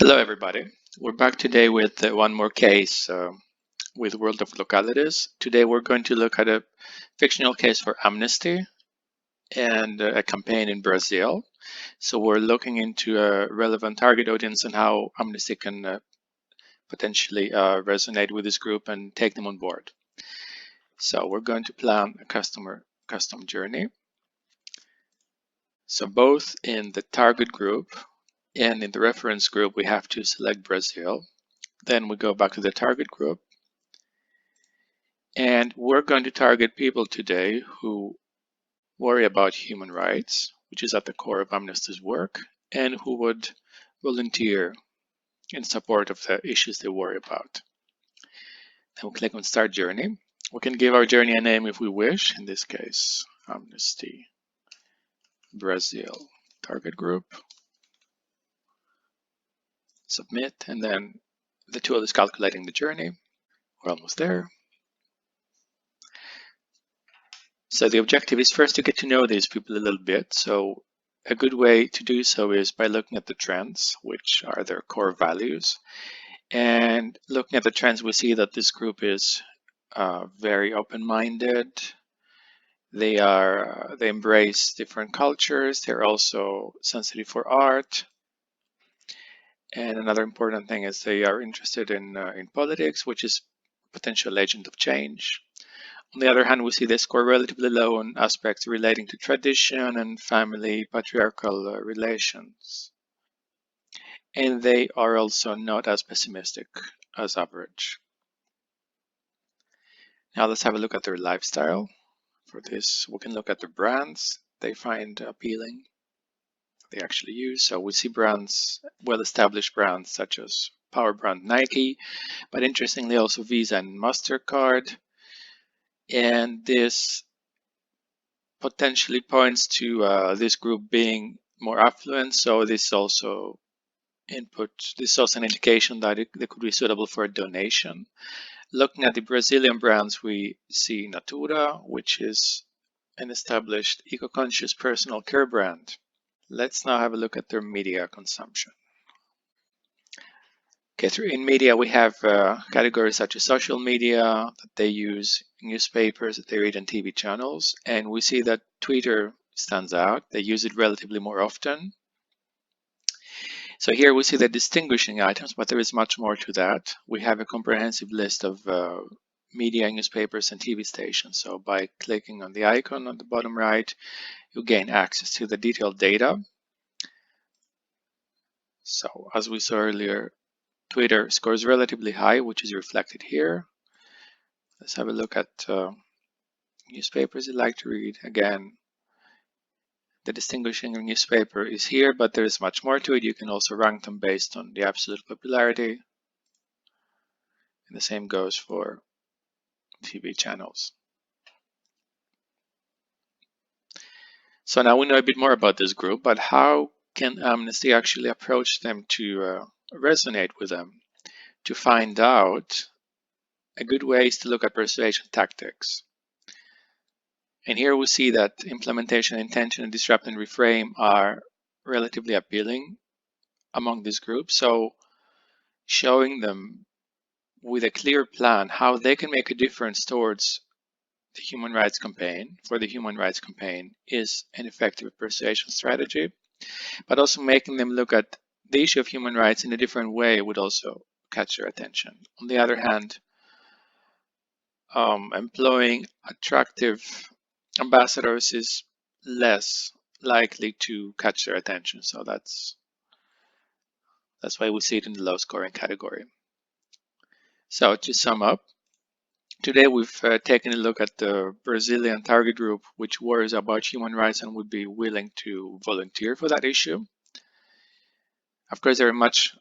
Hello, everybody. We're back today with one more case with World of Glocalities. Today, we're going to look at a fictional case for amnesty and a campaign in Brazil. So we're looking into a relevant target audience and how amnesty can potentially resonate with this group and take them on board. So we're going to plan a custom journey. So both in the target group and in the reference group, we have to select Brazil. Then we go back to the target group. And we're going to target people today who worry about human rights, which is at the core of Amnesty's work, and who would volunteer in support of the issues they worry about. Then we'll click on Start Journey. We can give our journey a name if we wish, in this case, Amnesty Brazil Target Group. Submit, and then the tool is calculating the journey. We're almost there. So the objective is first to get to know these people a little bit. So a good way to do so is by looking at the trends, which are their core values. And looking at the trends, we see that this group is very open-minded. They embrace different cultures. They're also sensitive for art. And another important thing is they are interested in politics, which is a potential agent of change. On the other hand, we see they score relatively low on aspects relating to tradition and family patriarchal relations. And they are also not as pessimistic as average. Now let's have a look at their lifestyle. For this, we can look at the brands they find appealing, they actually use. So we see brands, well-established brands such as power brand Nike, but interestingly also Visa and MasterCard. And this potentially points to this group being more affluent. So this also an indication that they could be suitable for a donation. Looking at the Brazilian brands, we see Natura, which is an established eco-conscious personal care brand. Let's now have a look at their media consumption. Okay, in media, we have categories such as social media that they use, newspapers that they read, and TV channels. And we see that Twitter stands out. They use it relatively more often. So here we see the distinguishing items, but there is much more to that. We have a comprehensive list of media, newspapers, and TV stations. So by clicking on the icon on the bottom right, you gain access to the detailed data. So as we saw earlier, Twitter scores relatively high, which is reflected here. Let's have a look at newspapers you like to read. Again, the distinguishing newspaper is here, but there is much more to it. You can also rank them based on the absolute popularity. And the same goes for TV channels. So now we know a bit more about this group, but how can Amnesty actually approach them to resonate with them? To find out, a good way is to look at persuasion tactics. And here we see that implementation, intention, and disrupt and reframe are relatively appealing among this group. So showing them with a clear plan how they can make a difference towards the human rights campaign, is an effective persuasion strategy. But also making them look at the issue of human rights in a different way would also catch their attention. On the other hand, employing attractive ambassadors is less likely to catch their attention. So that's why we see it in the low scoring category. So to sum up, today we've taken a look at the Brazilian target group, which worries about human rights and would be willing to volunteer for that issue. Of course, there are much